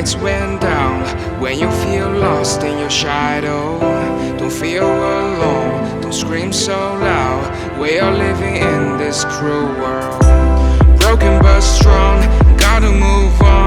lights went down. When you feel lost in your shadow, don't feel alone, don't scream so loud. We are living in this cruel world, broken but strong, gotta move on.